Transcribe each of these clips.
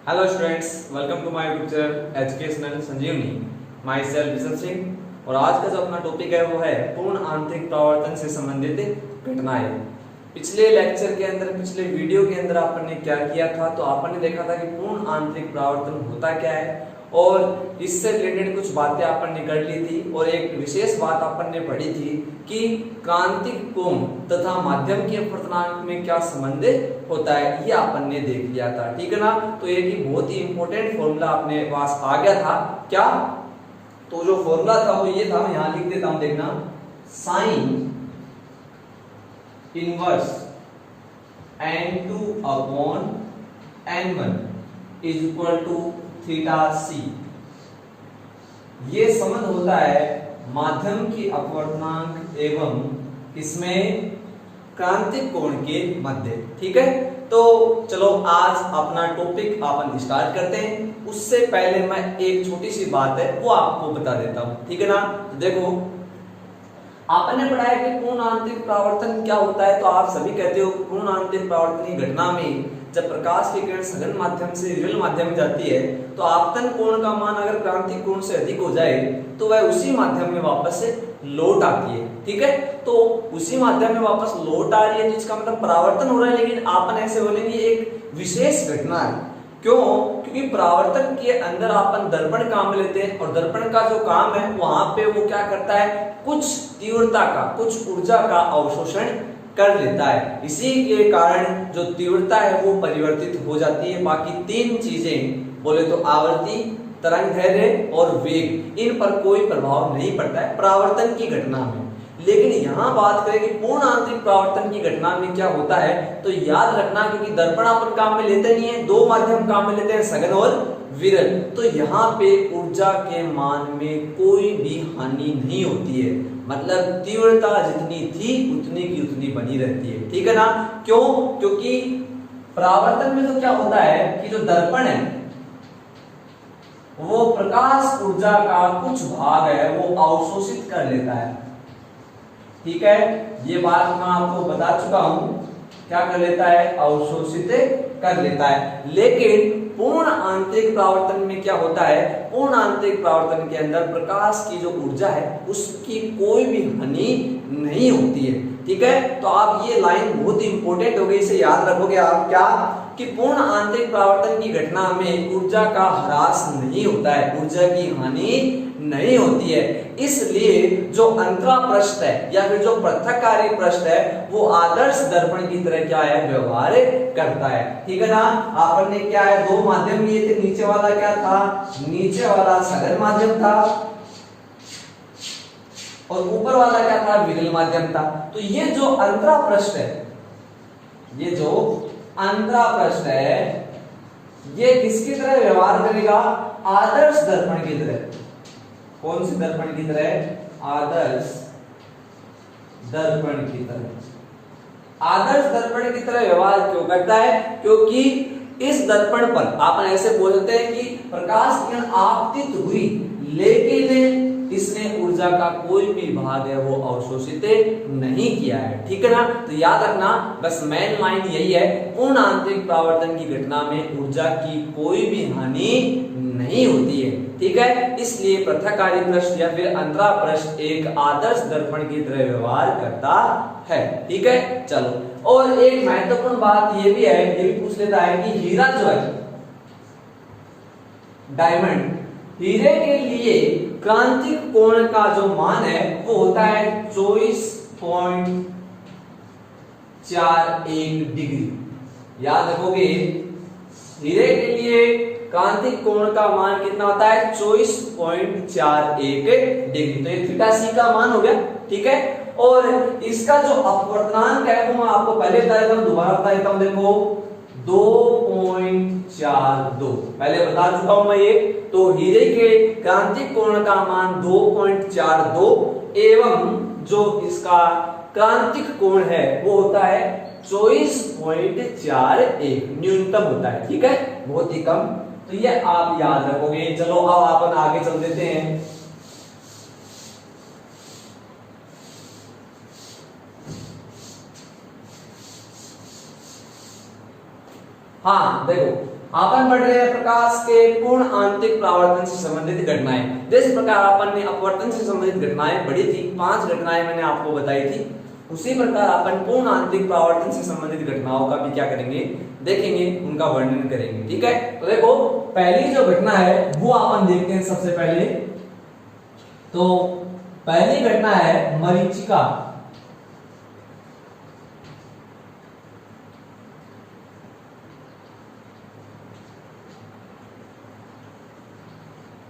Hello students, welcome to my YouTube channel educational Sanjeevani. Myself Bishan Singh. और आज का जो अपना टॉपिक है वो है पूर्ण आंतरिक परावर्तन से संबंधित घटनाएं। पिछले लेक्चर के अंदर, पिछले वीडियो के अंदर आपन ने क्या किया था, तो आपन ने देखा था कि पूर्ण आंतरिक परावर्तन होता क्या है और इससे रिलेटेड कुछ बातें आपन ने कर ली थी। और एक विशेष बात आपन ने पढ़ी थी कि क्रांतिक कोण तथा माध्यम के अपवर्तनांक में क्या संबंध होता है, ये आपन ने देख लिया था। ठीक है ना। तो एक ही बहुत ही इंपॉर्टेंट फॉर्मूला अपने पास आ गया था। क्या? तो जो फॉर्मूला था वो ये था, मैं यहां लिख देता हूं, देखना, sine inverse n2 upon n1 is equal to theta C. ये संबंध होता है माध्यम की अपवर्तनांक एवं इसमें क्रांतिक कोण के मध्य। ठीक है। तो चलो आज अपना टॉपिक अपन स्टार्ट करते हैं। उससे पहले मैं एक छोटी सी बात है वो आपको बता देता हूं। ठीक है ना। तो देखो, आपने पढ़ा है कि पूर्ण आंतरिक परावर्तन क्या होता है। तो आप सभी कहते हो कि पूर्ण आंतरिक परावर्तनीय घटना में जब प्रकाश की किरण सघन माध्यम से विरल माध्यम में जाती है तो आपतन कोण का मान अगर क्रांतिक कोण से अधिक हो जाए तो वह उसी माध्यम में वापस से लौट आती है। ठीक है। तो उसी माध्यम में वापस लौट आ रही है तो इसका मतलब परावर्तन हो रहा है। लेकिन आपन ऐसे बोलेंगे एक विशेष घटना है। क्यों? क्योंकि परावर्तन के अंदर आपन दर्पण काम लेते हैं और दर्पण का जो काम है वहां पे वो क्या करता है, कुछ तीव्रता का, कुछ ऊर्जा का अवशोषण कर लेता है। इसी के कारण जो तीव्रता है वो परिवर्तित हो जाती है। बाकी तीन चीजें बोले तो आवर्ती, तरंग दैर्ध्य और वेग, इन पर कोई प्रभाव नहीं पड़ता है परावर्तन की घटना में। लेकिन यहां बात करें कि पूर्ण आंतरिक परावर्तन की घटना में क्या होता है, तो याद रखना, क्योंकि दर्पण अपन काम में लेते नहीं है, दो माध्यम काम में लेते हैं, सघन और विरल। तो यहाँ पे ऊर्जा के मान में कोई भी हानि नहीं होती है। मतलब तीव्रता जितनी थी उतनी की उतनी बनी रहती है। ठीक है ना। क्यों? क्योंकि परावर्तन में तो क्या होता है कि जो दर्पण है वो प्रकाश ऊर्जा का कुछ भाग है वो अवशोषित कर लेता है। ठीक है। ये बात मैं आपको बता चुका हूं, क्या कर लेता है, अवशोषित कर लेता है। लेकिन पूर्ण आंतरिक परावर्तन में क्या होता है, पूर्ण आंतरिक परावर्तन के अंदर प्रकाश की जो ऊर्जा है उसकी कोई भी हानि नहीं होती है। ठीक है। तो आप ये लाइन बहुत इंपॉर्टेंट हो गई, इसे याद रखोगे आप, क्या कि पूर्ण आंतरिक परावर्तन की घटना में ऊर्जा का ह्रास नहीं होता है, ऊर्जा की हानि नहीं होती है। इसलिए जो अंतरा पृष्ठ है या फिर जो पृथककारी पृष्ठ है वो आदर्श दर्पण की तरह क्या है, व्यवहार करता है। ठीक है ना। आपने क्या है, दो माध्यम लिए थे, नीचे वाला क्या था, नीचे वाला सघन माध्यम था और ऊपर वाला क्या था, विरल माध्यम था। तो ये जो अंतरा पृष्ठ है, ये जो अंतरा पृष्ठ है ये किसकी तरह व्यवहार करेगा, आदर्श दर्पण की तरह। कौन सी दर्पण की तरह, आदर्श दर्पण की तरह। आदर्श दर्पण की तरह व्यवहार क्यों करता है, क्योंकि इस दर्पण पर आप ऐसे बोल सकते हैं कि प्रकाश किरण आपतित हुई लेकिन इसने ऊर्जा का कोई भी भाग है वो अवशोषित नहीं किया है। ठीक है ना। तो याद रखना, बस मेन लाइन यही है, पूर्ण आंतरिक परावर्तन की घटना में ऊर्जा की कोई भी हानि नहीं होती है। ठीक है। इसलिए पृथककारी पृष्ठ या फिर अंतरा पृष्ठ एक आदर्श दर्पण की तरह व्यवहार करता है। ठीक है। चलो, और एक महत्वपूर्ण बात ये भी है, ये भी पूछ लेता है कि हीरा जो है, डायमंड, हीरे के लिए क्रांतिक कोण का जो मान है वो होता है 24.41 डिग्री। याद रखोगे, हीरे के लिए क्रांतिक कोण का मान कितना होता है, 24.41 डिग्री। तो ये थीटा सी का मान हो गया। ठीक है। और इसका जो अपवर्तनांक है वो मैं आपको पहले बता देता हूं, दोबारा बता देता हूं। देखो 2.42 पहले बता चुका हूं मैं ये। तो हीरे के क्रांतिक कोण का मान 2.42 एवं जो इसका क्रांतिक कोण है वो होता है 24.41, न्यूनतम होता है। ठीक है, बहुत ही कम। तो ये आप याद रखोगे। चलो अब अपन आगे चल देते हैं। हाँ देखो, अपन पढ़ रहे हैं प्रकाश के पूर्ण आंतरिक परावर्तन से संबंधित घटनाएं। जिस प्रकार अपन ने अपवर्तन से संबंधित घटनाएं पढ़ी थी, 5 घटनाएं मैंने आपको बताई थी, उसी प्रकार अपन पूर्ण आंतरिक परावर्तन से संबंधित घटनाओं का भी क्या करेंगे, देखेंगे, उनका वर्णन करेंगे। ठीक है, तो देखो पहली जो घटना है वो अपन देखते हैं सबसे पहले। तो पहली घटना है मरीचिका।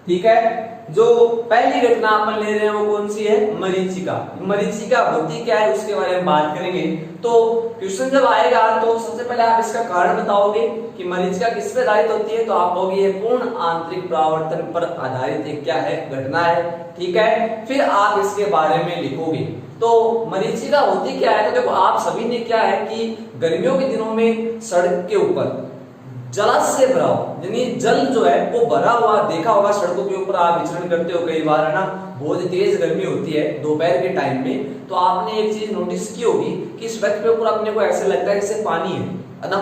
ठीक है, जो पहली घटना अपन ले रहे हैं वो कौन सी है, मरीचिका। मरीचिका होती क्या है उसके बारे में बात करेंगे। तो क्वेश्चन जब आएगा तो सबसे पहले आप इसका कारण बताओगे कि मरीचिका किस पे आधारित होती है, तो आप कहोगे ये पूर्ण आंतरिक परावर्तन पर आधारित एक क्या है, घटना है। ठीक है, फिर आप इसके बारे में लिखोगे। तो मरीचिका होती क्या है, तो देखो आप सभी ने क्या है कि गर्मियों के दिनों में सड़क के ऊपर जलाशय भरा हो, यानी जल जो है वो भरा हुआ देखा होगा। सड़कों के ऊपर आप विचरण करते हो कई बार, है ना, बहुत तेज गर्मी होती है दोपहर के टाइम में, तो आपने एक चीज नोटिस की होगी कि सड़क के ऊपर अपने को ऐसे लगता है जैसे पानी है ना।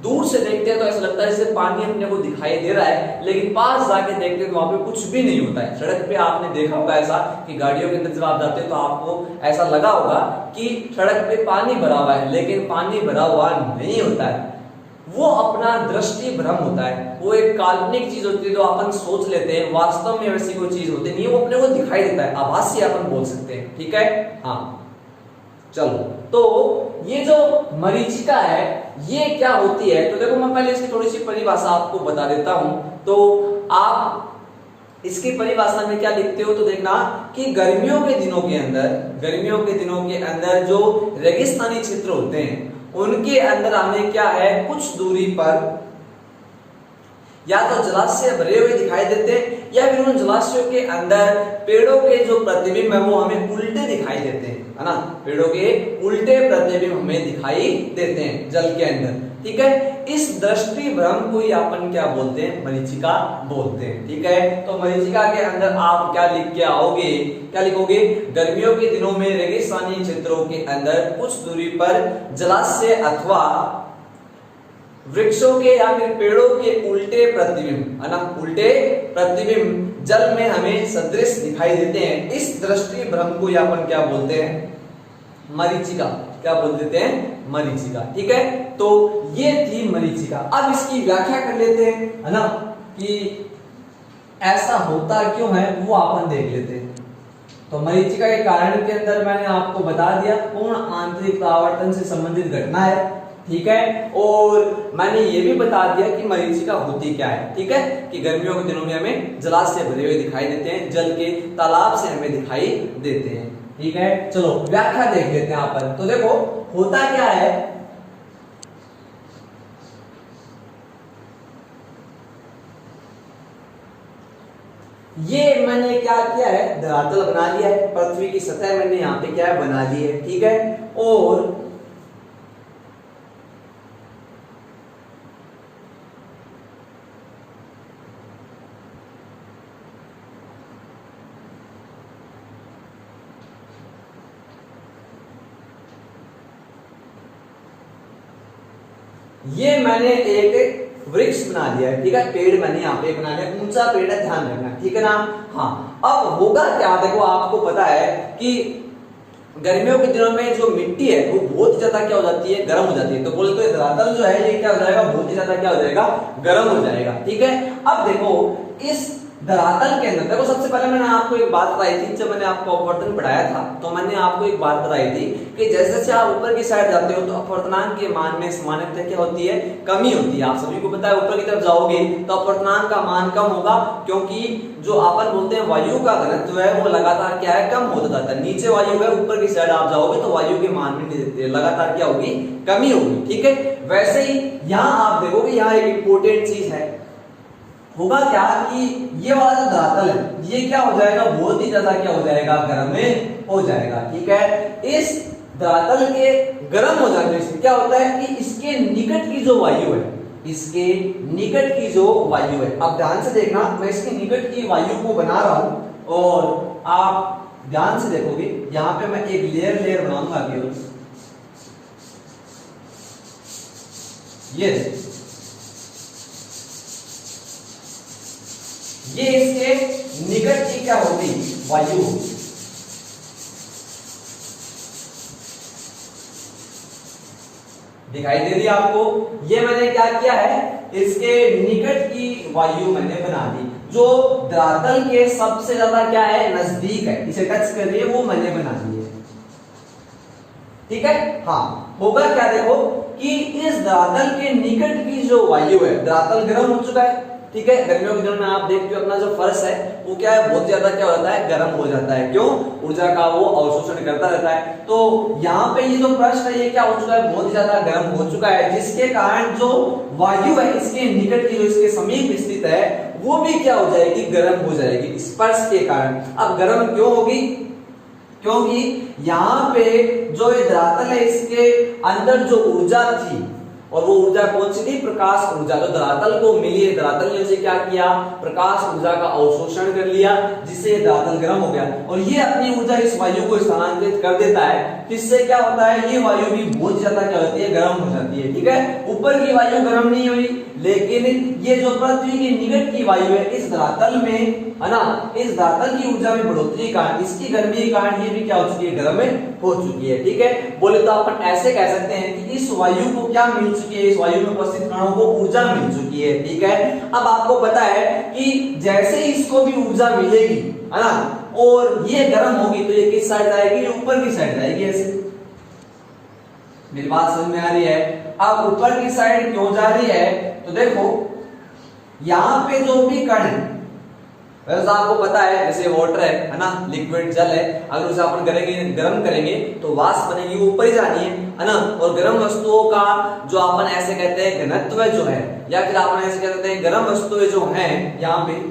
दूर से देखते हैं तो ऐसा लगता है जैसे पानी अपने को दिखाई दे रहा है, लेकिन पास जाके देखते हैं तो वहां पे कुछ भी नहीं होता है। सड़क पे आपने देखा होगा ऐसा कि गाड़ियों के अंदर जब आप जाते हो तो आपको ऐसा लगा होगा कि सड़क पे पानी भरा हुआ है, लेकिन पानी भरा हुआ नहीं होता है। वो अपना दृष्टि भ्रम होता है, वो एक काल्पनिक चीज होती है जो अपन सोच लेते हैं, वास्तव में वैसी कोई चीज होती नहीं है, वो अपने को दिखाई देता है, आभासी अपन बोल सकते हैं। ठीक है, हाँ चलो, तो ये जो मरीचिका है ये क्या होती है, तो देखो मैं पहले इसकी थोड़ी सी परिभाषा आपको बता देता हूं। तो आप इसकी परिभाषा में क्या लिखते हो, तो देखना कि गर्मियों के दिनों के अंदर जो रेगिस्तानी क्षेत्र होते हैं उनके अंदर हमें क्या है, कुछ दूरी पर या तो जलाशय भरे हुए दिखाई देते हैं, या फिर उन जलाशयों के अंदर पेड़ों के जो प्रतिबिंब है वो हमें उल्टे दिखाई देते हैं, है ना। पेड़ों के उल्टे प्रतिबिंब हमें दिखाई देते हैं जल के अंदर। ठीक है, इस दृष्टि भ्रम को ही अपन क्या बोलते हैं, मरीचिका बोलते हैं। ठीक है, तो मरीचिका के अंदर आप क्या लिख के आओगे, क्या लिखोगे, गर्मियों के दिनों में रेगिस्तानी क्षेत्रों के अंदर कुछ दूरी पर जलाशय अथवा वृक्षों के या फिर पेड़ों के उल्टे प्रतिबिंब, है ना, उल्टे प्रतिबिंब जल में हमें सदृश दिखाई देते हैं। इस दृष्टि भ्रम को ही अपन क्या बोलते हैं, मरीचिका। क्या बोल देते हैं, मरीचिका। ठीक है, तो ये थी मरीचिका। अब इसकी व्याख्या कर लेते हैं, है ना, कि ऐसा होता क्यों है वो अपन देख लेते हैं। तो मरीचिका के कारण के अंदर मैंने आपको बता दिया, पूर्ण आंतरिक परावर्तन से संबंधित घटना है। ठीक है, और मैंने ये भी बता दिया कि मरीचिका होती क्या है। ठीक है, कि गर्मियों के दिनों में हमें जलाशय भरे हुए दिखाई देते हैं, जल के तालाब से हमें दिखाई देते हैं। ठीक है, चलो व्याख्या देख लेते हैं यहाँ पर। तो देखो होता क्या है, ये मैंने क्या किया है, धरातल बना लिया है, पृथ्वी की सतह मैंने यहाँ पे क्या है, बना ली है। ठीक है, और ये मैंने एक वृक्ष बना लिया है। ठीक है, पेड़ मैंने यहाँ पे बना लिया, ऊंचा पेड़ है, ध्यान रखना। ठीक है ना, हाँ। अब होगा क्या, देखो आपको पता है कि गर्मियों के दिनों में जो मिट्टी है वो बहुत ज्यादा क्या हो जाती है, गर्म हो जाती है। तो बोले तो धरातल जो है ये क्या हो जाएगा, बहुत ही ज्यादा क्या हो जाएगा, गर्म हो जाएगा। ठीक है, अब देखो इस धरातल के अंदर देखो, सबसे पहले मैंने आपको एक बात बताई थी, जब मैंने आपको अपवर्तन पढ़ाया था तो मैंने आपको एक बात बताई थी कि जैसे जैसे आप ऊपर की साइड जाते हो तो अपवर्तनांक के मान में सामान्यतः क्या होती है, कमी होती है। आप सभी को पता है ऊपर की तरफ जाओगे तो अपवर्तनांक का मान कम होगा, क्योंकि जो अपन बोलते हैं वायु का घनत्व जो है वो लगातार क्या है, कम होता जाता है। नीचे वायु है, ऊपर की साइड आप जाओगे तो वायु के मान में लगातार क्या होगी, कमी होगी। ठीक है, वैसे ही यहाँ आप देखोगे, यहाँ एक इंपोर्टेंट चीज है, होगा क्या कि ये वाला जो धरातल है ये क्या हो जाएगा, बहुत ही ज्यादा क्या हो जाएगा, गर्म हो जाएगा। ठीक है, इस धरातल के गर्म हो जाने से क्या होता है कि इसके निकट की जो वायु है, इसके निकट की जो वायु है, अब ध्यान से देखना, मैं इसके निकट की वायु को बना रहा हूं और आप ध्यान से देखोगे यहाँ पे मैं एक लेयर बनाऊंगा केवल, ये ये इसके निकट की क्या होती, वायु होती। दिखाई दे रही है आपको, ये मैंने क्या किया है, इसके निकट की वायु मैंने बना दी, जो धरातल के सबसे ज्यादा क्या है, नजदीक है, इसे टच कर रही है, वो मैंने बना दी है। ठीक है, हाँ, होगा क्या, देखो कि इस धरातल के निकट की जो वायु है, धरातल गर्म हो चुका है, ठीक है, गर्मियों के दिनों में आप देखते हो अपना जो फर्श है वो क्या है, बहुत ज्यादा क्या होता है, गर्म हो जाता है, क्यों, ऊर्जा का वो अवशोषण करता रहता है। तो यहाँ पे ये जो पृष्ठ है ये क्या हो चुका है, बहुत ज्यादा गर्म हो चुका है, जिसके कारण जो वायु है इसके निकट की, जो इसके समीप स्थित है, वो भी क्या हो जाएगी, गर्म हो जाएगी स्पर्श के कारण। अब गर्म क्यों होगी, क्योंकि यहाँ पे जो ये धरातल है इसके अंदर जो ऊर्जा थी, और वो ऊर्जा कौन सी थी, प्रकाश ऊर्जा, तो धरातल को मिली है, धरातल ने उसे क्या किया, प्रकाश ऊर्जा का अवशोषण कर लिया, जिससे धरातल गर्म हो गया, और ये अपनी ऊर्जा इस वायु को स्थानांतरित कर देता है, जिससे क्या होता है, ये वायु भी बहुत ज्यादा क्या होती है, गर्म हो जाती है। ठीक है, ऊपर की वायु गर्म नहीं हुई, लेकिन ये जो पृथ्वी की निकट की वायु है, इस धरातल में है ना, इस धरातल की ऊर्जा में बढ़ोतरी के कारण, इसकी गर्मी के कारण ये भी क्या हो चुकी है, गर्म हो चुकी है। ठीक है, बोले तो अपन ऐसे कह सकते हैं कि इस वायु को क्या मिल चुकी है, इस वायु में उपस्थित कणों को ऊर्जा मिल चुकी है। ठीक है, अब आपको पता है कि जैसे इसको भी ऊर्जा मिलेगी, है ना, और ये गर्म होगी, तो ये किस साइड जाएगी, ऊपर की साइड जाएगी। ऐसे मेरी बात समझ में आ रही है? अब ऊपर की साइड क्यों जा रही है, तो देखो यहाँ पे जो भी कण है, वैसे आपको पता है, जैसे वाटर है ना, लिक्विड जल है, अगर उसे अपन करेंगे, गर्म करेंगे तो वाष्प बनेगी, वो ऊपर ही जानी है ना, और गर्म वस्तुओं का जो अपन ऐसे कहते हैं घनत्व जो है, या फिर अपन ऐसे कहते हैं गर्म वस्तुएं जो हैं यहाँ पे,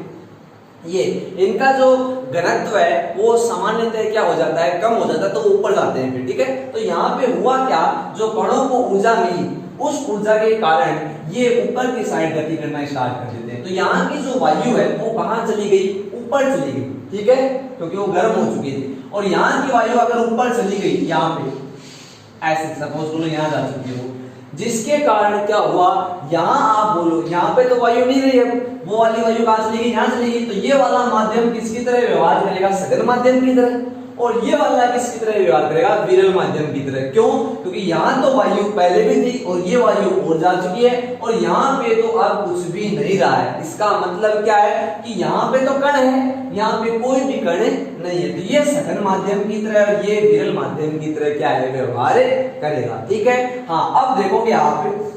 ये इनका जो घनत्व है वो सामान्यतः क्या हो जाता है, कम हो जाता है, तो ऊपर जाते हैं फिर। ठीक है, तो यहाँ पे हुआ क्या, जो कणों को ऊर्जा मिली, उस ऊर्जा के कारण ये ऊपर की साइड गति करना स्टार्ट कर देते हैं। तो यहाँ की जो वायु है वो कहाँ चली गई, ऊपर चली गई। ठीक है, क्योंकि वो गर्म हो चुकी थी, और यहाँ की वायु अगर ऊपर चली गई, यहाँ पे ऐसे सपोज बोलो यहाँ जा चुकी है वो, जिसके कारण क्या हुआ, यहाँ आप बोलो यहाँ पे तो वायु नहीं रही है, वो वाली वायु कहाँ चली गई, यहाँ चली गई, तो ये वाला माध्यम किसकी तरह व्यवहार करेगा, सघन माध्यम की तरह, और ये वाला किसकी तरह व्यवहार करेगा, विरल माध्यम की तरह। क्यों, क्योंकि यहाँ तो वायु पहले भी थी और ये वायु और जा चुकी है, और यहाँ पे तो अब कुछ भी नहीं रहा है। इसका मतलब क्या है कि यहाँ पे तो कण है, यहाँ पे कोई भी कण नहीं है, तो ये सघन माध्यम की तरह और ये विरल माध्यम की तरह क्या है, व्यवहार करेगा। ठीक है, हाँ, अब देखोगे आप,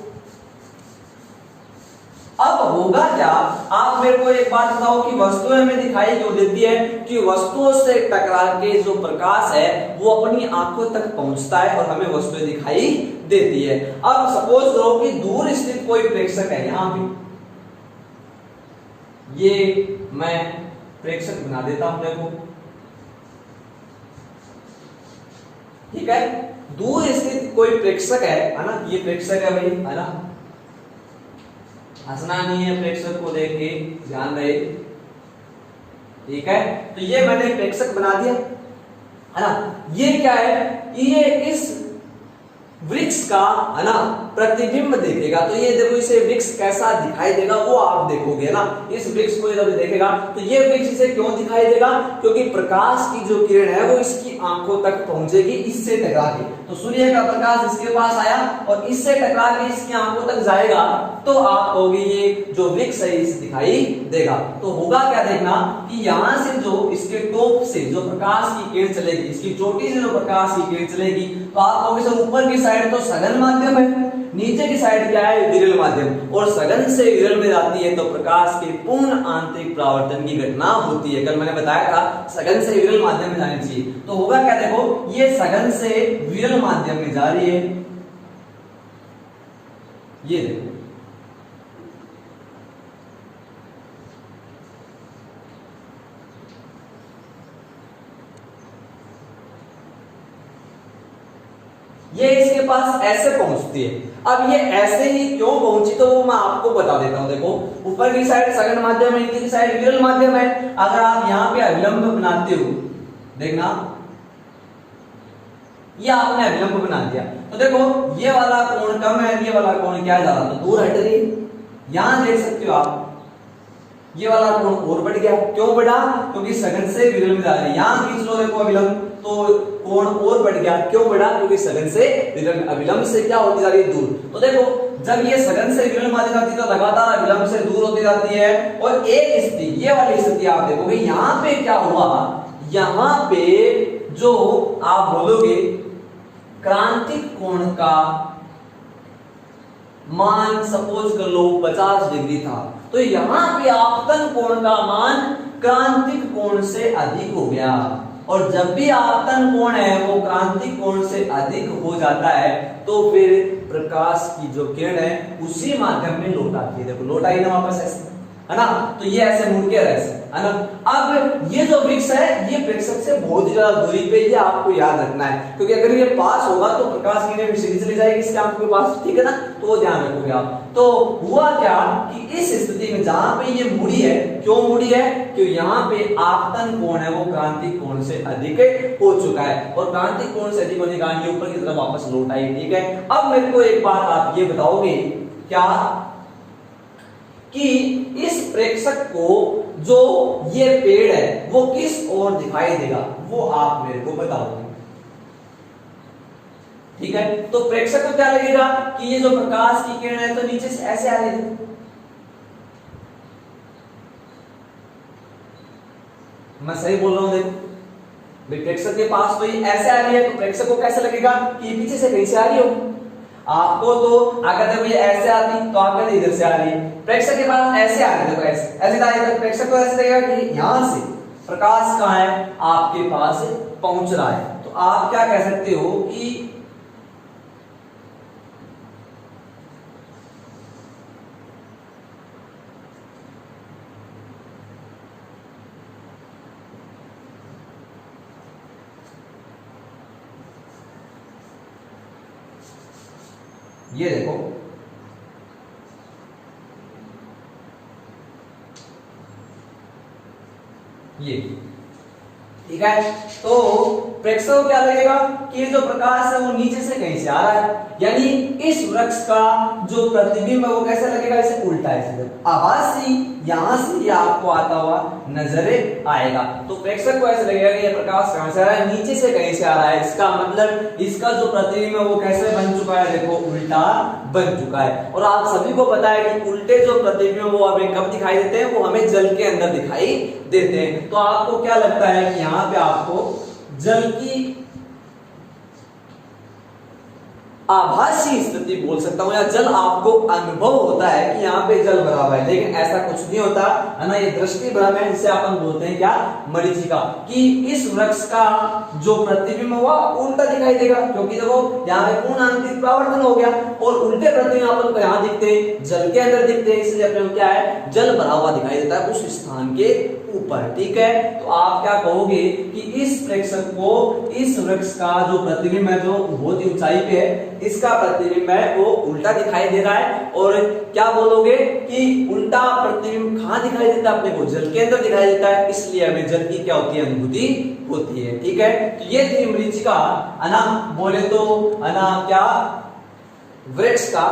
अब होगा क्या, आप मेरे को एक बात बताओ कि वस्तुएं हमें दिखाई क्यों देती है, कि वस्तुओं से टकरा के जो प्रकाश है वो अपनी आंखों तक पहुंचता है और हमें वस्तुएं दिखाई देती है। अब सपोज करो कि दूर स्थित कोई प्रेक्षक है, यहाँ पे ये मैं प्रेक्षक बना देता हूं, देखो, ठीक है, दूर स्थित कोई प्रेक्षक है ना, ये प्रेक्षक है भाई, है ना, हंसना नहीं है प्रेक्षक को देख के, ध्यान रहे। ठीक है, तो ये मैंने प्रेक्षक बना दिया, है ना, ये क्या है, ये इस वृक्ष का, है ना, प्रतिबिंब देखेगा, तो ये देखो इसे वृक्ष कैसा दिखाई देगा वो आप देखोगे ना, इस वृक्ष को जब देखेगा तो ये वृक्ष इसे क्यों दिखाई देगा, क्योंकि प्रकाश की जो किरण है वो इसकी आंखों तक पहुंचेगी इससे टकरा के, तो सूर्य का प्रकाश इसके पास आया और इससे टकरा के इसकी आंखों तक जाएगा, तो आप कहोगे ये जो वृक्ष है इसे दिखाई देगा। तो होगा क्या, देखना कि यहाँ से जो इसके टॉप से जो प्रकाश की किरण चलेगी, इसकी चोटी से जो प्रकाश की किरण चलेगी, तो आप कहोगे सर ऊपर की साइड तो सघन माध्यम है, नीचे की साइड क्या है, विरल माध्यम, और सघन से विरल में जाती है तो प्रकाश के पूर्ण आंतरिक परावर्तन की घटना होती है। कल मैंने बताया था सघन से विरल माध्यम में जानी चाहिए, तो होगा क्या, देखो ये सघन से विरल माध्यम में जा रही है, ये देखो, ये इसके पास ऐसे पहुंचती है। अब ये ऐसे ही क्यों पहुंची तो वो मैं आपको बता देता हूं। देखो ऊपर की साइड सघन माध्यम है, नीचे की साइड विरल माध्यम है। अगर आप यहाँ पे अविलंब बनाते हो, देखना ये आपने अविलंब बना दिया, तो देखो ये वाला कोण कम है, ये वाला कोण क्या ज्यादा, तो दूर हट रही है। यहां देख सकते हो आप, ये वाला कोण और बढ़ गया। क्यों बढ़ा? क्योंकि सघन से विरल में जा रही है। यहां खींच लो देखो अविलंब, तो कोण और बढ़ गया। क्यों बढ़ा? क्योंकि सघन से विरल में, अविलंब से क्या होती जा रही है? दूर। तो देखो जब ये सघन से विरल में आती जाती है तो लगातार अविलंब से दूर होती जाती है। और एक स्थिति, ये वाली स्थिति आप देखोगे यहां पे क्या हुआ, यहां पे जो आप बोलोगे क्रांतिक कोण का मान सपोज कर लो 50 डिग्री था, तो यहां पे आपतन कोण का मान क्रांतिक कोण से अधिक हो गया। और जब भी आपतन कोण है वो क्रांतिक कोण से अधिक हो जाता है तो फिर प्रकाश की जो किरण है उसी माध्यम में लौट आती है। देखो लौट आई ना वापस ऐसे, है ना? तो ये ऐसे मुड़ के ऐसे, है ना? अब ये जो वृक्ष है ये प्रेक्षक से बहुत ही ज्यादा दूरी पे, ये आपको याद रखना है, क्योंकि अगर ये पास होगा तो प्रकाश की किरण सीधी चली जाएगी इसके आपके पास, ठीक है ना? तो वो ध्यान रखोगे आप। तो हुआ क्या कि इस स्थिति में जहां पे ये मुड़ी है, क्यों मुड़ी है? क्योंकि यहाँ पे आपतन कोण है वो क्रांतिक कोण से अधिक हो चुका है, और क्रांतिक कोण से अधिक होने के कारण ये ऊपर की तरफ वापस लौट आई, ठीक है? अब मेरे को एक बात आप ये बताओगे क्या कि इस प्रेक्षक को जो ये पेड़ है वो किस ओर दिखाई देगा, वो आप मेरे को बताओगे, ठीक है? तो प्रेक्षक को क्या लगेगा कि ये जो प्रकाश की किरण है तो नीचे से ऐसे आ रही है। मैं सही बोल रहा हूं? देखो प्रेक्षक के पास तो ये ऐसे आ रही है, तो प्रेक्षक को कैसे लगेगा कि पीछे से कहीं से आ रही हो। आपको तो अगर देखो ये ऐसे आती तो आपको इधर से आ रही है, प्रेक्षक के पास ऐसे आ रही है, देखो ऐसे ऐसे आ रही है, तो प्रेक्षक को ऐसे लगेगा कि यहां से प्रकाश कहां है, आपके पास पहुंच रहा है। तो आप क्या कह सकते हो कि ये देखो ये, ठीक है? तो प्रेक्षक को क्या लगेगा कि ये जो प्रकाश है वो नीचे से कहीं से आ रहा है, यानी इस वृक्ष का जो प्रतिबिंब है वो कैसे लगेगा, ऐसे उल्टा है, आभासी यहां से ये आपको आता हुआ नजर आएगा। तो प्रेक्षक को ऐसे लगेगा कि ये प्रकाश कहां से आ रहा है, नीचे से कहीं से आ रहा है। इसका मतलब इसका जो प्रतिबिंब है वो कैसे बन चुका है, देखो उल्टा बन चुका है। और आप सभी को पता है कि उल्टे जो प्रतिबिंब वो हमें कब दिखाई देते हैं, वो हमें जल के अंदर दिखाई देते हैं। तो आपको क्या लगता है कि यहाँ पे आपको जल की आभासी स्थिति बोल सकता हूं, या जल आपको अनुभव होता है कि यहाँ पे जल भरा हुआ है, लेकिन ऐसा कुछ नहीं होता, है ना? ये दृष्टि भ्रम है, जिसे अपन बोलते हैं क्या, मरीचिका, कि इस वृक्ष का जो प्रतिबिंब हुआ उल्टा दिखाई देगा, क्योंकि देखो यहाँ पे पूर्ण आंतरिक परावर्तन हो गया, और उल्टे प्रतिबिंब अपन को यहाँ दिखते हैं, जल के अंदर दिखते हैं, इसलिए अपने क्या है, जल भरा हुआ दिखाई देता है उस स्थान के ऊपर, ठीक है? तो आप क्या कहोगे कि इस प्रेक्षक को इस वृक्ष का जो प्रतिबिंब है जो बहुत ही ऊंचाई पे है, इसका प्रतिबिंब है वो उल्टा दिखाई दे रहा है। और क्या बोलोगे कि उल्टा प्रतिबिंब कहां दिखाई देता है, अपने को जल के अंदर दिखाई देता है, इसलिए हमें जल की क्या होती है, अनुभूति होती है, ठीक है? तो ये थी मरीचिका, है ना? बोले तो है ना क्या, वृक्ष का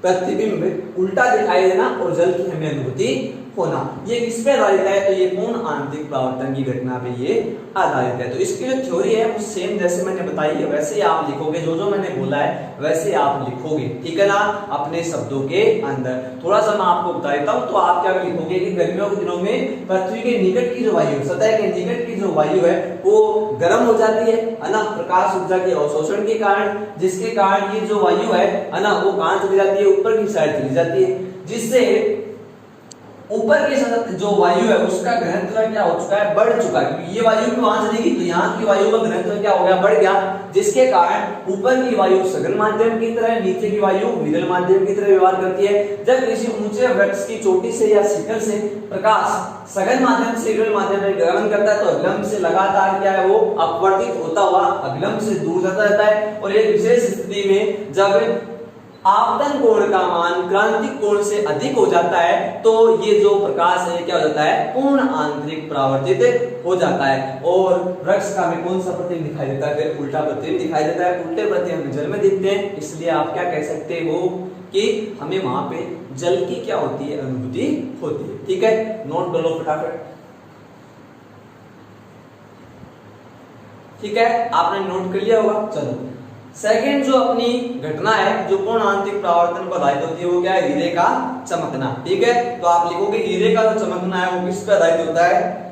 प्रतिबिंब उल्टा दिखाई देना और जल की हमें अनुभूति होना। ये किस पे आधारित है, तो ये पूर्ण आंतरिक परावर्तन की घटना पे ये आधारित है। तो इसकी जो थ्योरी है वो सेम जैसे मैंने बताई है वैसे ही आप लिखोगे, जो जो मैंने बोला है वैसे आप लिखोगे, ठीक है ना? अपने शब्दों के अंदर थोड़ा सा मैं आपको बता देता हूं। तो आप क्या लिखोगे कि गर्मियों के दिनों में पृथ्वी के निकट की जो वायु, सतह के निकट की जो वायु है वो गर्म हो जाती है ना, प्रकाश ऊर्जा के अवशोषण के कारण, जिसके कारण ये जो वायु है ना वो कहां चली जाती है, ऊपर की साइड चली जाती है, जिससे ऊपर की जो वायु है उसका घनत्व क्या हो चुका है, बढ़ चुका है, क्योंकि ये वायु भी वहां चलेगी तो यहाँ की वायु का घनत्व क्या हो गया, बढ़ गया, जिसके कारण ऊपर की वायु सघन माध्यम की तरह, नीचे की वायु विरल माध्यम की तरह व्यवहार करती है। जब किसी ऊंचे वृक्ष की चोटी से या शिखर से प्रकाश सघन माध्यम से विरल माध्यम में गमन करता है तो अविलंब से लगातार क्या है, वो अपवर्तित होता हुआ अविलंब से दूर जाता रहता है। और एक विशेष स्थिति में जब आपतन कोण का मान क्रांतिक कोण से अधिक हो जाता है तो ये जो प्रकाश है क्या हो जाता है, पूर्ण आंतरिक परावर्तित हो जाता है। और वृक्ष का हमें कौन सा प्रतिबिंब दिखाई देता है, फिर उल्टा प्रतिबिंब दिखाई देता है। उल्टे प्रतिबिंब जल में दिखते हैं, इसलिए आप क्या कह सकते हो कि हमें वहां पे जल की क्या होती है, अनुभूति होती है। ठीक है, नोट कर लो फटाफट। ठीक है, आपने नोट कर लिया होगा। चलो सेकंड जो अपनी घटना है जो पूर्ण आंतरिक परावर्तन पर आधारित होती है वो क्या है, हीरे का चमकना। ठीक है, तो आप लिखोगे हीरे का जो चमकना है वो किस पर आधारित होता है,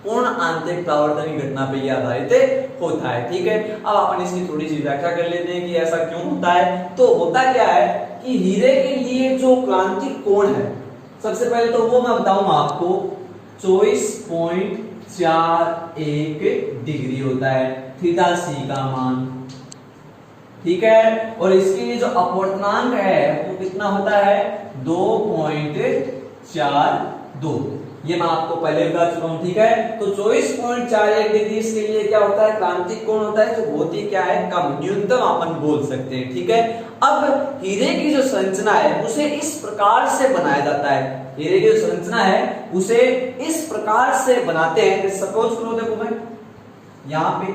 पूर्ण आंतरिक परावर्तन की घटना पर यह आधारित होता है। ठीक है, अब अपन इसकी थोड़ी सी व्याख्या कर लेते हैं कि ऐसा क्यों होता है। तो होता क्या है कि हीरे के लिए जो क्रांतिक कोण है, सबसे पहले तो वो मैं बताऊंगा आपको, 24.41 डिग्री होता है थीटा सी का मान। ठीक है, और इसके लिए जो अपवर्तनांक है वो कितना होता है, 2.42। ये मैं आपको पहले बता चुका हूं। ठीक है, तो 24.41 डिग्री इसके लिए क्या होता है, क्रांतिक कोण होता है, जो बहुत ही क्या है, कम, न्यूनतम अपन बोल सकते हैं। ठीक है, अब हीरे की जो संरचना है उसे इस प्रकार से बनाया जाता है, हीरे की जो संरचना है उसे इस प्रकार से बनाते हैं। सपोज करो, देखो मैं यहाँ पे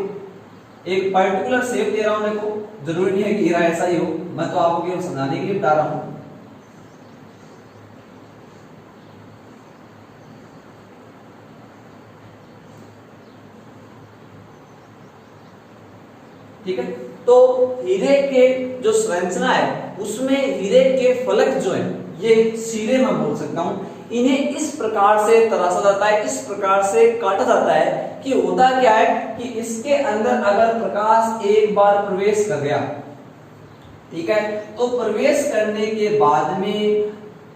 एक पर्टिकुलर शेप दे रहा हूं, देखो जरूरी नहीं है कि हीरा ऐसा ही हो, मैं तो आपको केवल समझाने के लिए बता रहा हूं। ठीक है, तो हीरे के जो संरचना है उसमें हीरे के फलक जो है ये सिरे में बोल सकता हूं, इन्हें इस प्रकार से तराशा जाता है, इस प्रकार से काटा जाता है कि होता क्या है कि इसके अंदर अगर प्रकाश एक बार प्रवेश कर गया, ठीक है, तो प्रवेश करने के बाद में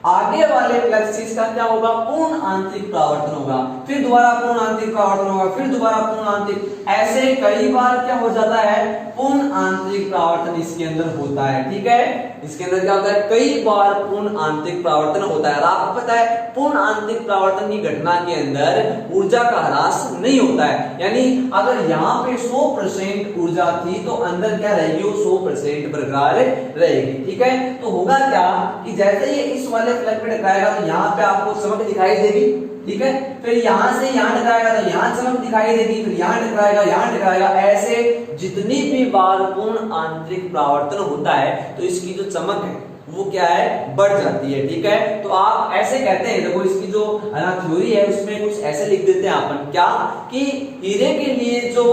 आगे वाले प्लेक्सिस का क्या होगा, पूर्ण आंतरिक परावर्तन होगा, फिर दोबारा पूर्ण आंतरिक परावर्तन होगा, फिर दोबारा पूर्ण आंतरिक, ऐसे कई बार क्या हो जाता है, पूर्ण आंतरिक परावर्तन इसके अंदर होता है। ठीक है, इसके अंदर क्या होता है, कई बार पूर्ण आंतरिक परावर्तन होता है। और आपको पता है पूर्ण आंतरिक परावर्तन की घटना के अंदर ऊर्जा का ह्रास नहीं होता है, यानी अगर यहाँ पे 100% ऊर्जा थी तो अंदर क्या रहेगी, वो 100% बरकरार रहेगी। ठीक है, तो होगा क्या कि जैसे ये इस वाले फ्लैग पे टकराएगा तो यहाँ पे आपको चमक दिखाई देगी। ठीक है, फिर यहां से यहां टकराएगा तो यहां चमक दिखाई देगी, फिर यहां टकराएगा, यहां टकराएगा, ऐसे जितनी भी बार पूर्ण आंतरिक परावर्तन होता है तो इसकी जो चमक है वो क्या है, बढ़ जाती है। ठीक है, तो आप ऐसे कहते हैं, देखो इसकी जो थ्योरी है उसमें कुछ ऐसे लिख देते हैं अपन, क्या कि हीरे के लिए जो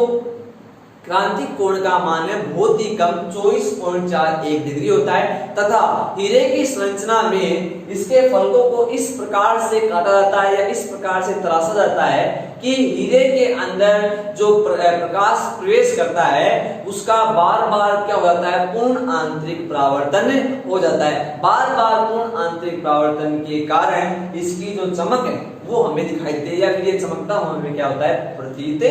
क्रांतिक कोण का मान है बहुत ही कम 24.41 डिग्री होता है, तथा हीरे की संरचना में इसके फलकों को इस प्रकार से काटा जाता है या इस प्रकार से तराशा जाता है कि हीरे के अंदर जो प्रकाश प्रवेश करता है उसका बार बार क्या हो जाता है, पूर्ण आंतरिक परावर्तन हो जाता है। बार बार पूर्ण आंतरिक परावर्तन के कारण इसकी जो चमक है वो हमें दिखाई देती है, या फिर ये चमकता हुआ हमें क्या होता है, प्रतीत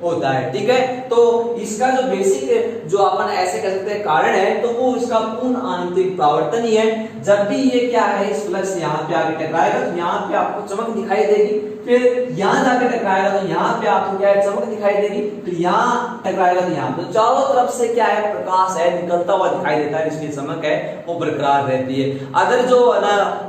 होता है। ठीक है, तो इसका जो बेसिक जो अपन ऐसे कह सकते हैं कारण है तो वो इसका पूर्ण आंतरिक परावर्तन ही है। जब भी ये क्या है, इस फ्लक्स यहाँ पे आके टकराएगा तो यहाँ पे आपको चमक दिखाई देगी, फिर यहाँ जाके टकराएगा तो यहाँ पे आपको क्या है, चमक दिखाई देगी, फिर यहाँ टकराएगा तो यहाँ, तो चारों तरफ से क्या है, प्रकाश है निकलता हुआ दिखाई देता है, इसकी चमक है वो बरकरार रहती है। अगर जो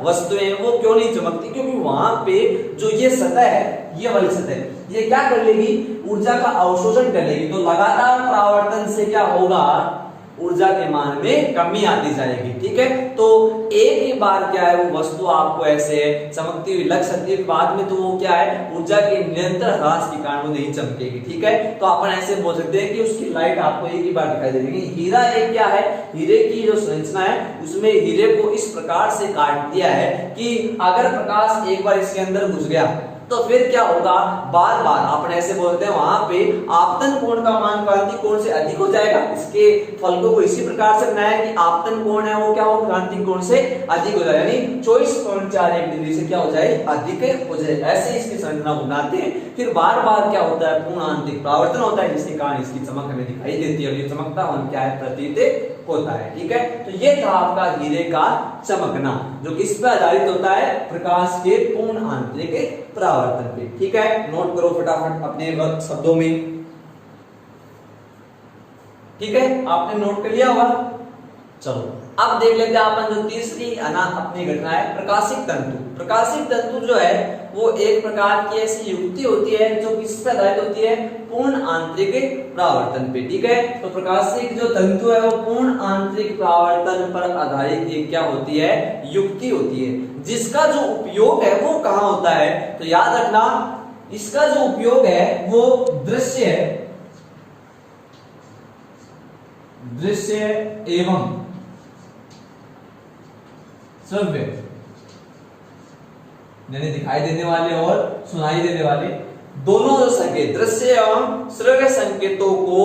वस्तुएं हैं वो क्यों नहीं चमकती, क्योंकि वहां पे जो ये सतह है, ये वाली सतह ये क्या कर लेगी, ऊर्जा का अवशोषण कर लेगी, तो लगातार परावर्तन से क्या होगा, ऊर्जा के मान में कमी आती जाएगी। ठीक है, तो एक ही बार क्या है वो वस्तु आपको ऐसे चमकती हुई लग सकती है, बाद में तो वो क्या है, ऊर्जा के निरंतर ह्रास के कारण वो नहीं चमकेगी। ठीक है, तो अपन ऐसे बोल सकते हैं कि उसकी लाइट आपको एक ही बार दिखाई देगी। हीरा एक क्या है, हीरे की जो संरचना है उसमें हीरे को इस प्रकार से काट दिया है कि अगर प्रकाश एक बार इसके अंदर घुस गया तो फिर क्या होगा, बार बार अपन ऐसे बोलते हैं वहां पे आपतन कोण का मान क्रांतिक कोण से अधिक हो जाएगा। इसके फलकों को इसी प्रकार से बनाया है कि आपतन कोण है वो क्या हो, क्रांतिक कोण से अधिक हो जाए, यानी 24.41 डिग्री से क्या हो जाए, अधिक हो जाए। ऐसे इसकी संरचना बनाते हैं, फिर बार बार क्या होता है, पूर्ण आंतरिक परावर्तन होता है, जिसके कारण इसकी चमक हमें दिखाई देती है और ये चमकता हुआ क्या है, प्रतीत होता है। ठीक है, तो ये था आपका हीरे का चमकना, जो किस पे आधारित होता है, प्रकाश के पूर्ण आंतरिक परावर्तन पे। ठीक है, नोट करो फटाफट अपने शब्दों में। ठीक है, आपने नोट कर लिया होगा। चलो अब देख लेते हैं अपन जो तीसरी अपनी घटना है, प्रकाशिक तंतु। प्रकाशिक तंतु जो है वो एक प्रकार की ऐसी युक्ति होती है जो किस पे आधारित होती है, पूर्ण आंतरिक परावर्तन पे। ठीक है, तो प्रकाशिक जो तंतु है वो पूर्ण आंतरिक परावर्तन पर आधारित एक क्या होती है, युक्ति होती है, जिसका जो उपयोग है वो कहाँ होता है, तो याद रखना इसका जो उपयोग है वो दृश्य है, दृश्य एवं श्रव्य यानी दिखाई देने वाले और सुनाई देने वाले दोनों जो संकेत, दृश्य एवं श्रव्य संकेतों को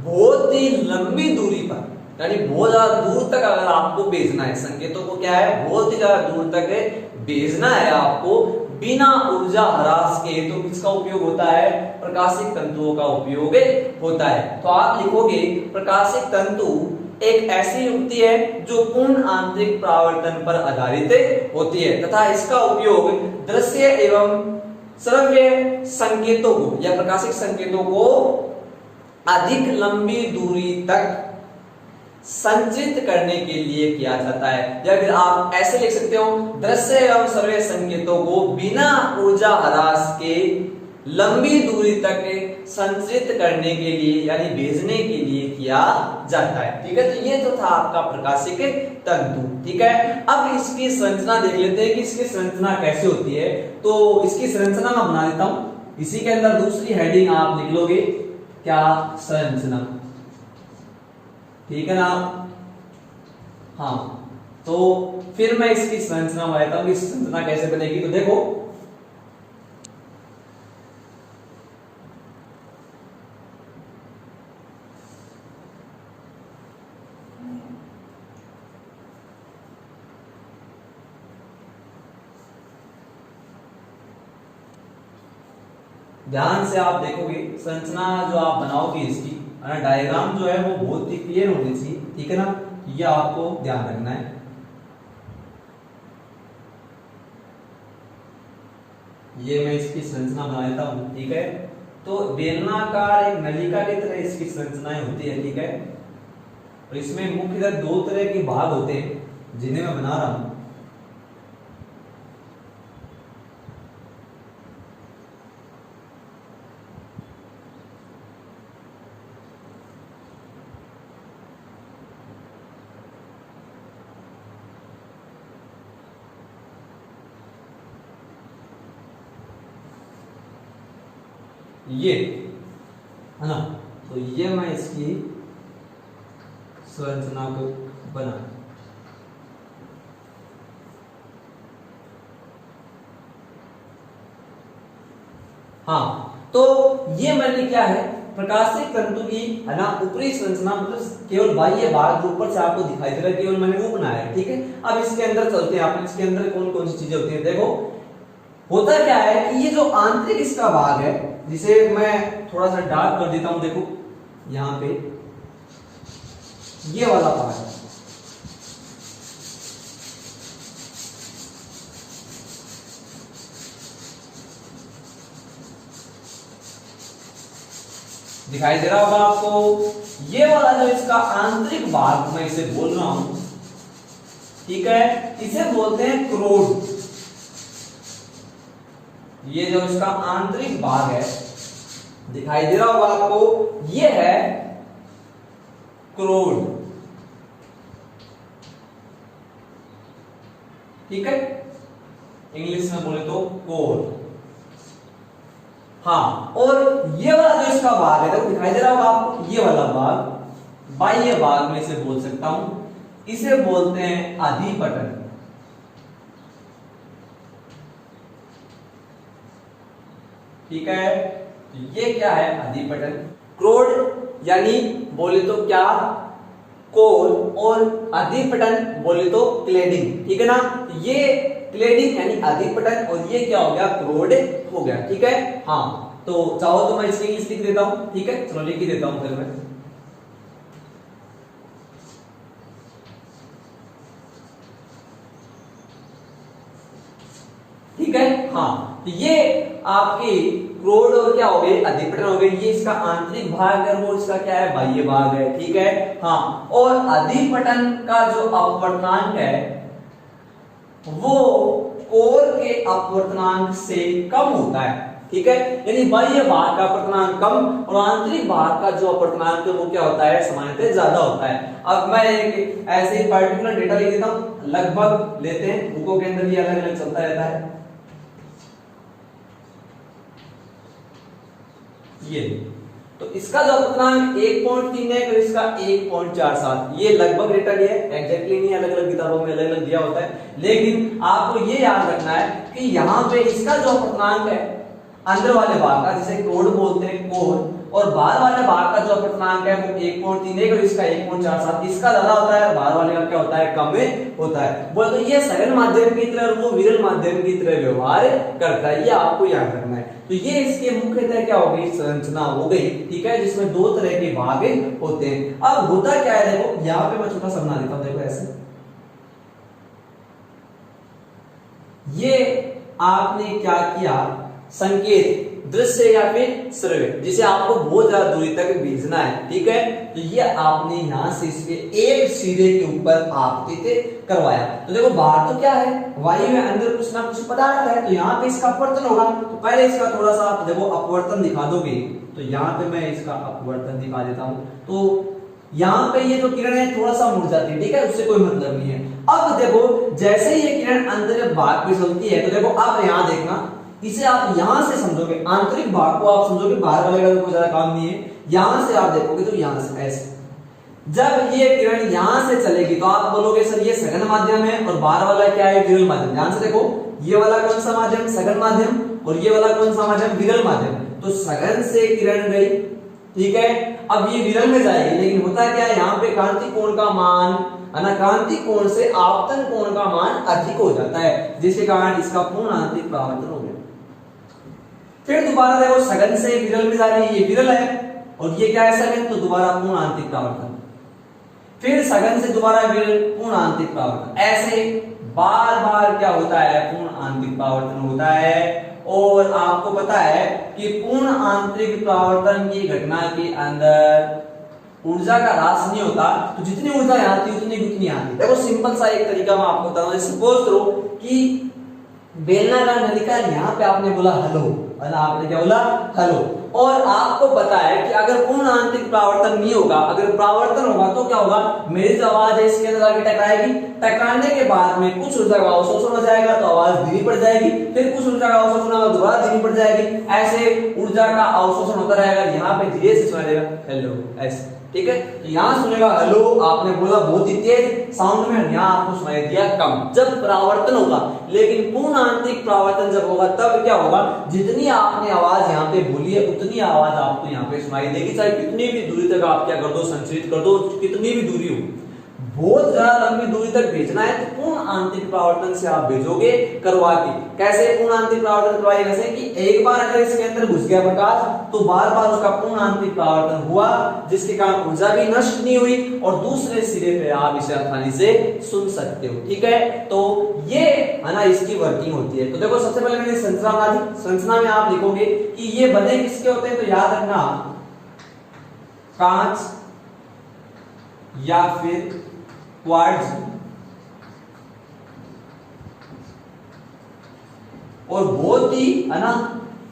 बहुत ही लंबी दूरी पर यानी बहुत ज्यादा दूर तक अगर आपको भेजना है, संकेतों को क्या है बहुत ही ज्यादा दूर तक भेजना है आपको बिना ऊर्जा ह्रास के, तो किसका उपयोग होता है, प्रकाशिक तंतुओं का उपयोग होता है। तो आप लिखोगे प्रकाशिक तंतु एक ऐसी युक्ति है जो पूर्ण आंतरिक परावर्तन पर आधारित होती है तथा इसका उपयोग दृश्य एवं श्रव्य संकेतों को या प्रकाशिक संकेतों को अधिक लंबी दूरी तक संचित करने के लिए किया जाता है। या फिर आप ऐसे लिख सकते हो, दृश्य एवं श्रव्य संकेतों को बिना ऊर्जा ह्रास के लंबी दूरी तक संचित करने के लिए यानी भेजने के लिए किया जाता है। ठीक है, तो ये तो था आपका प्रकाशिक तंतु। ठीक है, अब इसकी संरचना देख लेते हैं कि इसकी संरचना कैसे होती है। तो इसकी संरचना मैं बना देता हूं, इसी के अंदर दूसरी हेडिंग आप लिख लोगे क्या, संरचना। ठीक है ना, हाँ, तो फिर मैं इसकी संरचना बताता हूं कि संरचना कैसे बनेगी। तो देखो ध्यान से आप देखोगे संरचना जो आप बनाओगे इसकी डायग्राम जो है वो बहुत ही क्लियर होनी चाहिए। ठीक है ना, ये आपको ध्यान रखना है। ये मैं इसकी संरचना बना देता हूं। ठीक है, तो बेलनाकार एक नलिका की तरह इसकी संरचनाएं होती है। ठीक है, और इसमें मुख्यतः दो तरह के भाग होते हैं जिन्हें मैं बना रहा हूं। ये है ना, तो ये मैं इसकी संरचना को बना, हाँ, तो ये मैंने क्या है प्रकाशिक तंतु की है ना ऊपरी संरचना, मतलब केवल बाह्य भाग ऊपर से आपको दिखाई दे रहा है, केवल मैंने वो बनाया है। ठीक है, अब इसके अंदर चलते हैं आप, इसके अंदर कौन कौन सी चीजें होती है। देखो होता क्या है कि ये जो आंतरिक इसका भाग है, जिसे मैं थोड़ा सा डार्क कर देता हूं, देखो यहां पे ये वाला भाग है, दिखाई दे रहा होगा आपको। ये वाला जो इसका आंतरिक भाग मैं इसे बोल रहा हूं, ठीक है, इसे बोलते हैं क्रोड। ये जो इसका आंतरिक भाग है दिखाई दे रहा होगा आपको, ये है क्रोड। ठीक है, इंग्लिश में बोले तो कोर। हाँ, और ये वाला जो इसका भाग है देखो दिखाई दे रहा होगा आपको, ये वाला भाग बाह्य भाग में इसे बोल सकता हूं, इसे बोलते हैं अधिपटल। ठीक है, ये क्या है अधिपटल। क्रोड यानी बोले तो क्या कोर, और अधिपटल बोले तो क्लेडिंग। ठीक है ना, ये क्लेडिंग यानी अधिपटल और ये क्या हो गया क्रोड हो गया। ठीक है, हाँ, तो चाहो तो मैं इसकी इंग्लिश लिख देता हूं। ठीक है, चलो लिख ही देता हूं फिर मैं। ठीक है, हाँ, तो ये आपकी क्रोड और क्या हो गए अधिपटल हो गए। ये इसका आंतरिक भाग है, वो इसका क्या है बाह्य भाग है। ठीक है, हाँ, और अधिपटल का जो अपवर्तनांक है वो कोर के अपवर्तनांक से कम होता है, ठीक है। यानी बाह्य भाग का अपवर्तनांक कम और आंतरिक भाग का जो अपवर्तनांक है वो क्या होता है, सामान्यतः ज्यादा होता है। अब मैं एक ऐसे ही पर्टिकुलर डेटा लिख देता हूं, लगभग लेते हैं, बुकों के अंदर ये अलग अलग चलता रहता है। ये तो इसका जो अपवर्तनांक 1.3 है और इसका 1.47, ये लगभग डेटा दिया है, एग्जैक्टली नहीं, अलग अलग किताबों में अलग अलग दिया होता है। लेकिन आपको ये याद रखना है कि यहाँ पे इसका जो अपवर्तनांक है अंदर वाले भाग का, जिसे कोर बोलते हैं, कोर, और बाहर वाले भाग का जो अपवर्तनांक है वो 1.31 और इसका 1.47, इसका ज्यादा होता है और बाहर वाले का क्या होता है, कम होता है। बोले तो ये सघन माध्यम की तरह और वो विरल माध्यम की तरह व्यवहार करता है, ये आपको याद रखना है। तो ये इसके मुख्यतः क्या हो गई, संरचना हो गई, ठीक है, जिसमें दो तरह के भाग होते हैं। अब होता क्या है, देखो यहाँ पे मैं छोटा सा बना देता हूं, देखो ऐसे, ये आपने क्या किया, संकेत दृश्य या फिर श्रव्य, जिसे आपको बहुत ज्यादा दूरी तक भेजना है, ठीक है। तो ये आपने यहां से इसके एक सिरे के ऊपर आपतित करवाया। तो देखो बाहर तो क्या है, वायु है, अंदर कुछ ना कुछ पदार्थ है, तो यहाँ पे इसका अपवर्तन होगा। तो पहले इसका थोड़ा सा आप देखो अपवर्तन दिखा दोगे, तो यहाँ पे मैं इसका अपवर्तन दिखा देता हूं। तो यहाँ पे ये जो किरण है थोड़ा सा मुड़ जाती है, ठीक है, उससे कोई मतलब नहीं है। अब देखो जैसे ये किरण अंदर भाग में चलती है, तो देखो अब यहाँ देखना, इसे आप यहां से समझोगे, आंतरिक भाग को आप समझोगे, बाहर वाले का कोई ज्यादा काम नहीं है। यहां से आप देखोगे तो यहां से ऐसे, जब ये किरण यहां से चलेगी तो आप बोलोगे सर ये सघन माध्यम है और बाहर वाला क्या है, विरल माध्यम। ध्यान से देखो, ये वाला कौन सा माध्यम, सघन माध्यम, और ये वाला कौन सा माध्यम, विरल माध्यम। तो सघन से किरण गई, ठीक है, अब ये विरल में जाएगी, लेकिन होता क्या है, यहाँ पे क्रांति कोण का मान, अनाक्रांति कोण से आपतन कोण का मान अधिक हो जाता है, जिसके कारण इसका पूर्ण आंतरिक परावर्तन हो गया। फिर दोबारा देखो, सघन से विरल में जा रही है, ये विरल है और ये क्या है, सघन, तो दोबारा पूर्ण आंतरिक परावर्तन। फिर सघन से दोबारा विरल, पूर्ण आंतरिक परावर्तन। ऐसे बार बार क्या होता है, पूर्ण आंतरिक परावर्तन होता है। और आपको पता है कि पूर्ण आंतरिक परावर्तन की घटना के अंदर ऊर्जा का ह्रास नहीं होता, तो जितनी ऊर्जा यहाँ आती है उतनी उतनी आती है। देखो सिंपल सा एक तरीका मैं आपको बताऊं, सपोज करो कि बेलनाकार नलिका, यहाँ पे आपने बोला हेलो, और आपने क्या बोला, हेलो, और आपको पता है कि अगर पूर्ण आंतरिक परावर्तन नहीं होगा, अगर परावर्तन होगा तो क्या होगा, मेरी जो आवाज है इसके अंदर आके टकराएगी, टकराने के बाद में कुछ ऊर्जा का अवशोषण हो जाएगा तो आवाज धीमी पड़ जाएगी, फिर कुछ ऊर्जा का अवशोषण होगा दोबारा धीमी पड़ जाएगी, ऐसे ऊर्जा का अवशोषण होता रहेगा। यहाँ पे धीरे से सुनाई देगा हेलो, ऐसे, ठीक है। तो यहाँ सुनेगा हेलो, आपने बोला बहुत ही तेज साउंड में, यहाँ आपको सुनाई दिया कम, जब परावर्तन होगा। लेकिन पूर्ण आंतरिक परावर्तन जब होगा तब क्या होगा, जितनी आपने आवाज यहाँ पे बोली है उतनी आवाज आपको यहाँ पे सुनाई देगी, चाहे कितनी भी दूरी तक आप क्या कर दो, संचरित कर दो, कितनी भी दूरी हो। बहुत ज्यादा लंबी दूरी तक भेजना है तो पूर्ण आंतरिक परावर्तन से आप भेजोगे करवा के। कैसे पूर्ण आंतरिक परावर्तन करवाइए, जैसे कि एक बार अगर इसके अंदर घुस गया प्रकाश तो बार बार उसका पूर्ण आंतरिक परावर्तन हुआ, जिसके कारण ऊर्जा भी नष्ट नहीं हुई और दूसरे सिरे पे आप इसे आसानी से सुन सकते हो, ठीक है। तो ये है ना इसकी वर्किंग होती है। तो देखो सबसे पहले मैंने संरचना बना दी, संरचना में आप लिखोगे कि ये बने किसके होते हैं, तो याद रखना कांच या फिर क्वार्ट्ज, और बहुत ही है ना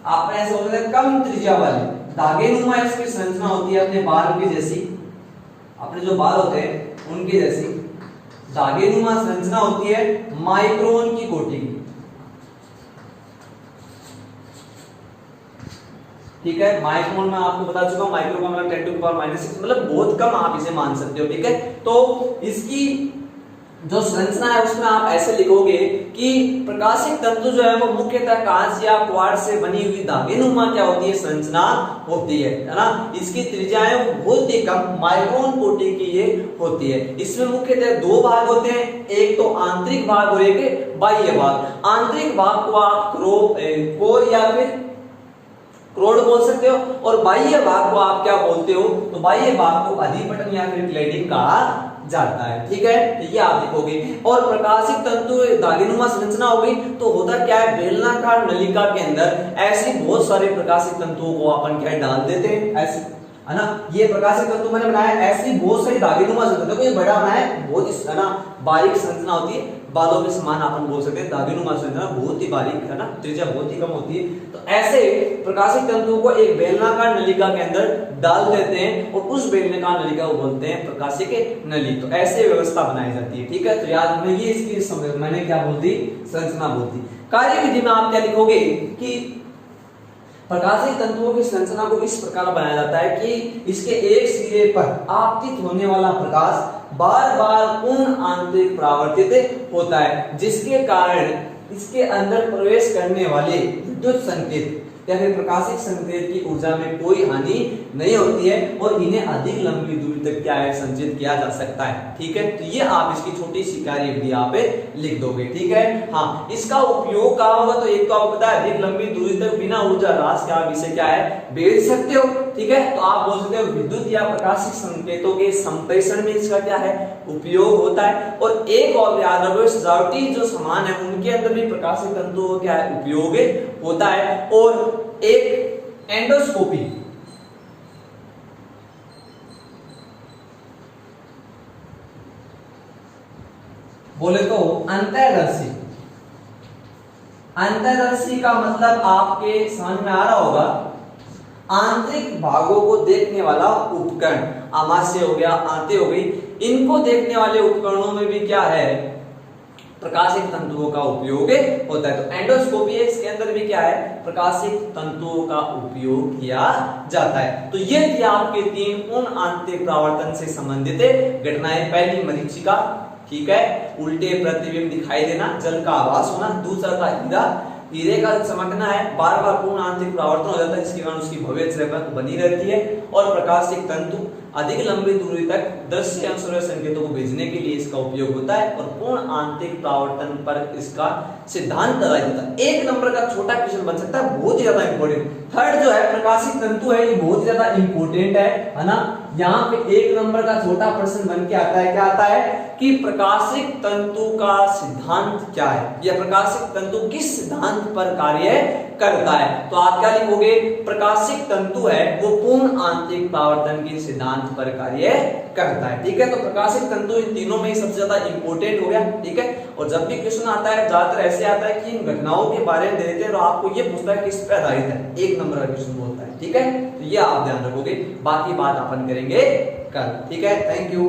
आप ऐसे होते हैं कम त्रिज्या वाले धागे नुमा इसकी संरचना होती है, अपने बाल के जैसी, अपने जो बाल होते हैं उनके जैसी धागे नुमा संरचना होती है, माइक्रोन की कोटि की, ठीक है। माइक्रोन में आपको बता चुका हूं, माइक्रो का मतलब 10 टू द पावर -6, मतलब बहुत कम आप इसे मान सकते हो, ठीक है। तो इसकी जो संरचना है उसमें आप ऐसे लिखोगे कि प्रकाशिक तंतु जो है वो मुख्यतः कांच या क्वार्ट्ज से बनी हुई धागेनुमा क्या होती है, संरचना होती है ना। इसकी त्रिज्याएं बहुत ही कम माइक्रोन कोटि की ये होती है। इसमें मुख्यतः दो भाग होते हैं, एक तो आंतरिक भाग और एक बाह्य भाग। आंतरिक भाग को आप कोर या फिर क्रोड बोल सकते हो, और बाह्य भाग को आप क्या बोलते हो, तो बाह्य भाग को अधिपटन या फिर क्लैडिंग कहा जाता है, ठीक है। तो ये आप लिखोगे। और प्रकाशिक तंतु धागेनुमा संरचना हो गई, तो होता क्या है, बेलनाकार नलिका के अंदर ऐसे बहुत सारे प्रकाशिक तंतुओं को अपन क्या डाल देते हैं, ऐसे है ना। ये प्रकाशिक तंतु मैंने बनाया, ऐसी बहुत सारी धागेनुमा संरचना, देखो ये बड़ा बनाया, बहुत ही है ना बारीक संरचना होती है, बालों के समान अपन बोल सकते हैं, दागीनुमा संरचना बहुत ही बारीक है ना, त्रिज्या बहुत ही कम होती है। तो ऐसे प्रकाशिक तंतुओं को एक बेलनाकार नलिका के अंदर डाल देते हैं और उस बेलनाकार नलिका को बोलते हैं प्रकाशिक नली। तो ऐसे व्यवस्था बनाई जाती है, ठीक है। तो याद रखना ये इसकी मैंने क्या बोल दी, संरचना बोल दी। कार्य विधि में आप क्या लिखोगे कि प्रकाशिक तंतुओं की संरचना को इस प्रकार बनाया जाता है कि इसके एक सिरे पर आपतित होने वाला प्रकाश बार बार पूर्ण आंतरिक परावर्तित होता है, जिसके कारण इसके अंदर प्रवेश करने वाले विद्युत संकेत या फिर प्रकाशिक संकेत की ऊर्जा में कोई हानि नहीं होती है और इन्हें अधिक लंबी दूरी तक क्या है, संचित किया जा सकता है, ठीक है। तो ये आप इसकी छोटी सी कार्य विधि यहाँ पे लिख दोगे, ठीक है। हाँ, इसका उपयोग कहाँ होगा, तो एक तो आपको पता है अधिक लंबी दूरी तक बिना ऊर्जा ह्रास के आप इसे क्या है, भेज सकते हो, ठीक है। तो आप बोल सकते हो विद्युत या प्रकाशिक संकेतों के संप्रेषण में इसका क्या है, उपयोग होता है। और एक और याद रखो, सजावटी जो सामान है उनके अंदर भी प्रकाशिक तंतुओं का क्या है, उपयोग होता है। और एक एंडोस्कोपी, बोले तो अंतर्दर्शी, अंतर्दर्शी का मतलब आपके समझ में आ रहा होगा, आंतरिक भागों को देखने वाला उपकरण, आमाशय हो गया, आंतें हो गई, इनको देखने वाले उपकरणों में भी क्या है, प्रकाशिक तंतुओं का उपयोग होता है। तो एंडोस्कोपी है, इसके अंदर भी क्या है, प्रकाशिक तंतुओं का उपयोग किया जाता है। तो ये थी आपके 3 पूर्ण आंतरिक परावर्तन से संबंधित घटनाएं। पहली मरीचिका, ठीक है, उल्टे प्रतिबिंब दिखाई देना, जल का आभास होना। दूसरा था हीरा, हीरे का चमकना है, बार बार पूर्ण आंतरिक परावर्तन हो जाता है, जिसके कारण उसकी भव्य छवि बनी रहती है। और प्रकाशिक तंतु अधिक लंबी दूरी तक दृश्य एवं श्रव्य संकेतों को भेजने के लिए इसका उपयोग होता है। और पूर्ण आंतरिक परावर्तन पर इसका सिद्धांत आधारित होता है। 1 नंबर का छोटा क्वेश्चन बन सकता है, बहुत ही ज्यादा इंपॉर्टेंट। थर्ड जो है प्रकाशिक तंतु है, ये बहुत ही ज्यादा इंपॉर्टेंट है ना। यहाँ पे 1 नंबर का छोटा प्रश्न बन के आता है, क्या आता है कि प्रकाशिक तंतु का सिद्धांत क्या है, या प्रकाशिक तंतु किस सिद्धांत पर कार्य करता है। तो आप क्या लिखोगे, प्रकाशिक तंतु है वो पूर्ण आंतरिक परावर्तन के सिद्धांत पर कार्य करता है, ठीक है। तो प्रकाशिक तंतु इन तीनों में सबसे ज्यादा इंपॉर्टेंट हो गया, ठीक है। और जब भी क्वेश्चन आता है ज्यादातर ऐसे आता है कि इन घटनाओं के बारे में दे देते हैं और आपको ये पूछता है किस पे आधारित है, 1 नंबर का क्वेश्चन बोलता है, ठीक है। तो ये आप ध्यान रखोगे, बाकी बात अपन करेंगे कल, ठीक है। Thank you.